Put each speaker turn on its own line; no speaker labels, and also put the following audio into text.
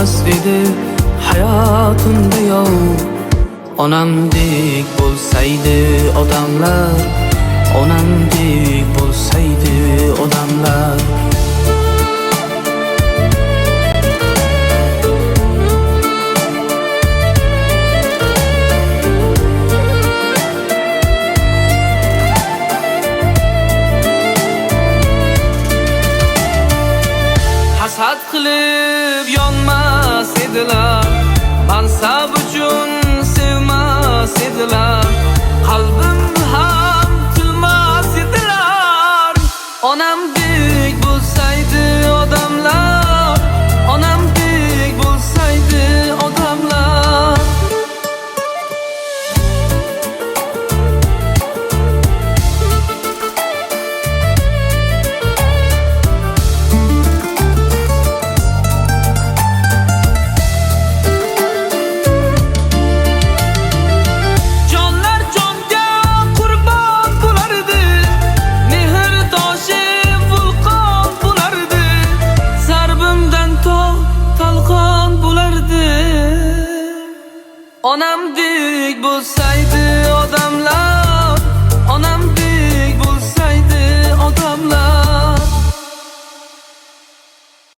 edi hayotimda yov. Onamdek bo'lsaydi odamlar, onamdek bo'lsaydi odamlar. Hasad qilib yonmas edilar, mansab uchun sevmas edilar, qalbim ham tilmas edilar. Onamdek bo'lsaydi odamlar, onamdek bo'lsaydi odamlar. Onamdek bo'lsaydi